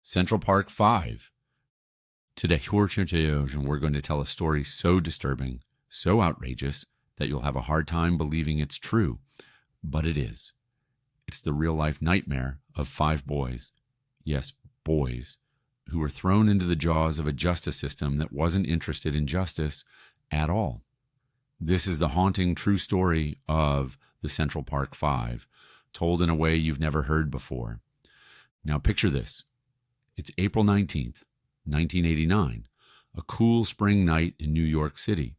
Central Park 5. Today, we're going to tell a story so disturbing, so outrageous, that you'll have a hard time believing it's true. But it is. It's the real-life nightmare of 5 boys, yes, boys, who were thrown into the jaws of a justice system that wasn't interested in justice at all. This is the haunting true story of the Central Park 5, told in a way you've never heard before. Now picture this. It's April 19th, 1989, a cool spring night in New York City.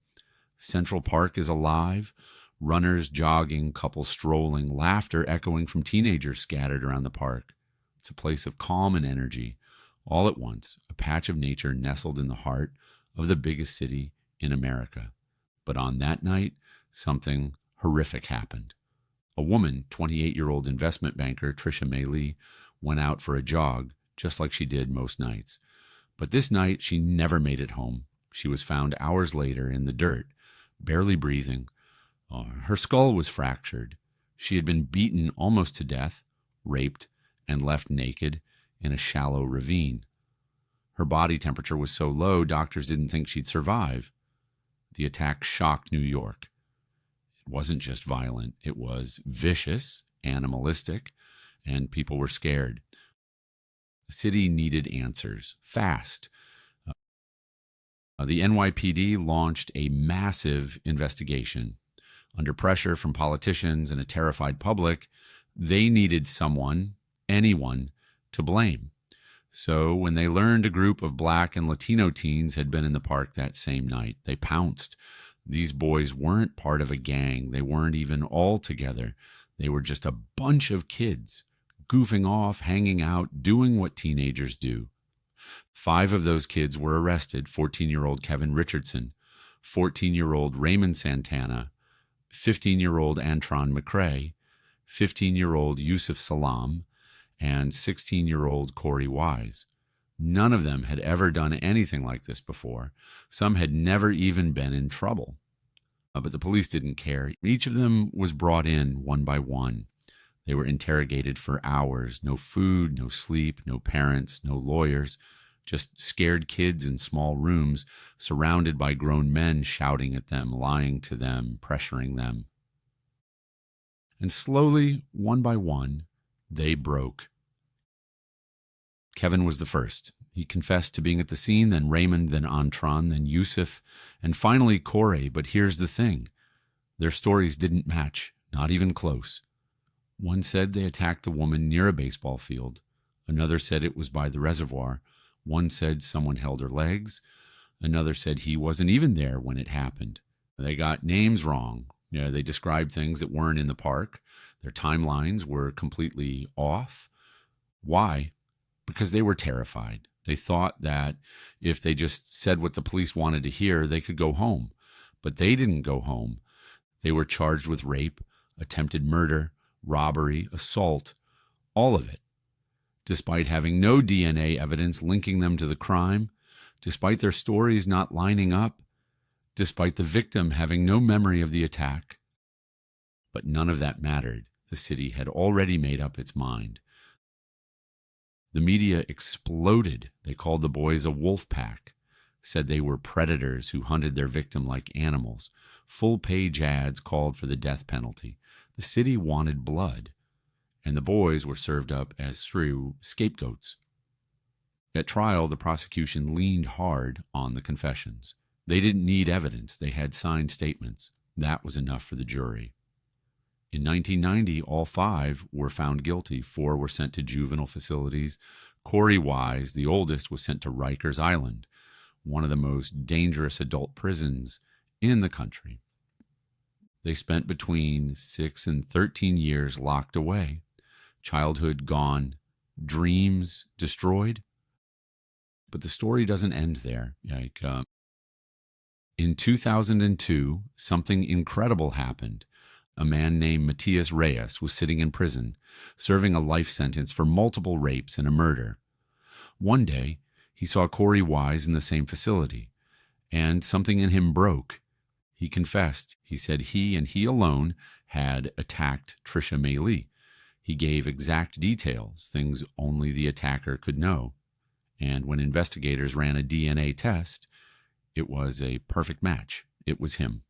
Central Park is alive, runners jogging, couples strolling, laughter echoing from teenagers scattered around the park. It's a place of calm and energy. All at once, a patch of nature nestled in the heart of the biggest city in America. But on that night, something horrific happened. A woman, 28-year-old investment banker Trisha Maylee, went out for a jog, just like she did most nights. But this night, she never made it home. She was found hours later in the dirt, barely breathing. Her skull was fractured. She had been beaten almost to death, raped, and left naked in a shallow ravine. Her body temperature was so low, doctors didn't think she'd survive. The attack shocked New York. It wasn't just violent. It was vicious, animalistic, and people were scared. The city needed answers, fast. The NYPD launched a massive investigation. Under pressure from politicians and a terrified public, they needed someone, anyone, to blame. So when they learned a group of Black and Latino teens had been in the park that same night, they pounced. These boys weren't part of a gang. They weren't even all together. They were just a bunch of kids, goofing off, hanging out, doing what teenagers do. 5 of those kids were arrested: 14-year-old Kevin Richardson, 14-year-old Raymond Santana, 15-year-old Antron McCrae, 15-year-old Yusuf Salam, and 16-year-old Corey Wise. None of them had ever done anything like this before. Some had never even been in trouble. But the police didn't care. Each of them was brought in one by one. They were interrogated for hours. No food, no sleep, no parents, no lawyers. Just scared kids in small rooms, surrounded by grown men shouting at them, lying to them, pressuring them. And slowly, one by one, they broke. Kevin was the first. He confessed to being at the scene, then Raymond, then Antron, then Yusuf, and finally Corey. But here's the thing. Their stories didn't match, not even close. One said they attacked the woman near a baseball field. Another said it was by the reservoir. One said someone held her legs. Another said he wasn't even there when it happened. They got names wrong. They described things that weren't in the park. Their timelines were completely off. Why? Because they were terrified. They thought that if they just said what the police wanted to hear, they could go home. But they didn't go home. They were charged with rape, attempted murder, robbery, assault, all of it. Despite having no DNA evidence linking them to the crime, despite their stories not lining up, despite the victim having no memory of the attack. But none of that mattered. The city had already made up its mind. The media exploded. They called the boys a wolf pack, said they were predators who hunted their victim like animals. Full-page ads called for the death penalty. The city wanted blood, and the boys were served up as true scapegoats. At trial, the prosecution leaned hard on the confessions. They didn't need evidence. They had signed statements. That was enough for the jury. In 1990, all 5 were found guilty. 4 were sent to juvenile facilities. Corey Wise, the oldest, was sent to Rikers Island, one of the most dangerous adult prisons in the country. They spent between 6 and 13 years locked away, childhood gone, dreams destroyed. But the story doesn't end there. In 2002, something incredible happened. A man named Matias Reyes was sitting in prison, serving a life sentence for multiple rapes and a murder. One day, he saw Corey Wise in the same facility, and something in him broke. He confessed. He said he and he alone had attacked Trisha Maylee. He gave exact details, things only the attacker could know. And when investigators ran a DNA test, it was a perfect match. It was him,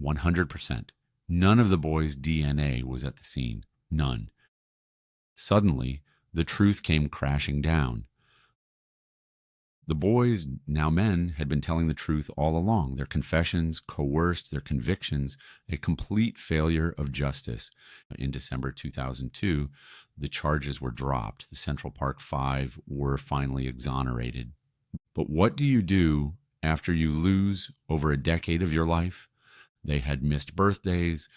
100%. None of the boys' DNA was at the scene. None. Suddenly, the truth came crashing down. The boys, now men, had been telling the truth all along. Their confessions, coerced, their convictions, a complete failure of justice. In December 2002, the charges were dropped. The Central Park Five were finally exonerated. But what do you do after you lose over a decade of your life? They had missed birthdays,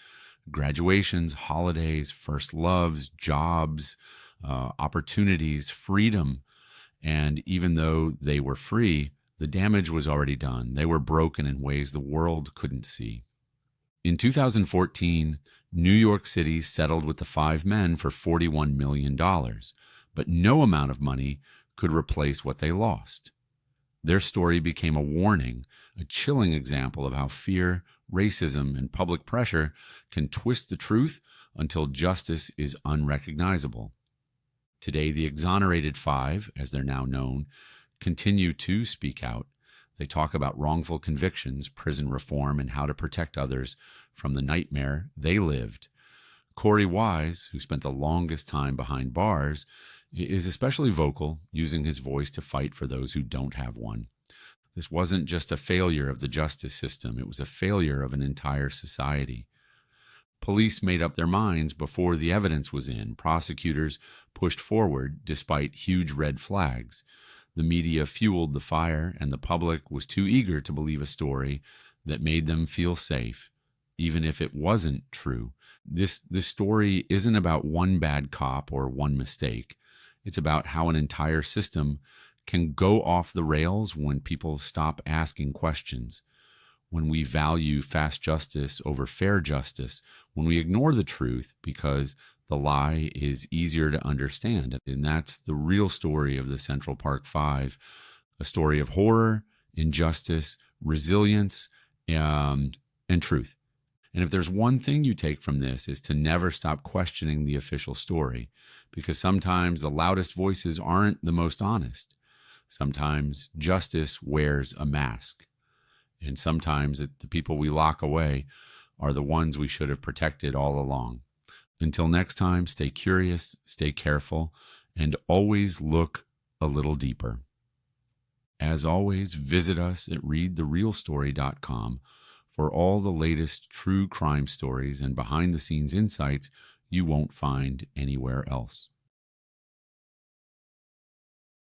graduations, holidays, first loves, jobs, opportunities, freedom. And even though they were free, the damage was already done. They were broken in ways the world couldn't see. In 2014, New York City settled with the five men for $41 million, but no amount of money could replace what they lost. Their story became a warning, a chilling example of how fear, racism, and public pressure can twist the truth until justice is unrecognizable. Today, the exonerated five, as they're now known, continue to speak out. They talk about wrongful convictions, prison reform, and how to protect others from the nightmare they lived. Corey Wise, who spent the longest time behind bars, is especially vocal, using his voice to fight for those who don't have one. This wasn't just a failure of the justice system, it was a failure of an entire society. Police made up their minds before the evidence was in. Prosecutors pushed forward despite huge red flags. The media fueled the fire, and the public was too eager to believe a story that made them feel safe, even if it wasn't true. This story isn't about one bad cop or one mistake. It's about how an entire system can go off the rails when people stop asking questions, when we value fast justice over fair justice, when we ignore the truth because the lie is easier to understand. And that's the real story of the Central Park Five, a story of horror, injustice, resilience, and truth. And if there's one thing you take from this, is to never stop questioning the official story, because sometimes the loudest voices aren't the most honest. Sometimes justice wears a mask. And sometimes the people we lock away are the ones we should have protected all along. Until next time, stay curious, stay careful, and always look a little deeper. As always, visit us at readtherealstory.com for all the latest true crime stories and behind-the-scenes insights you won't find anywhere else.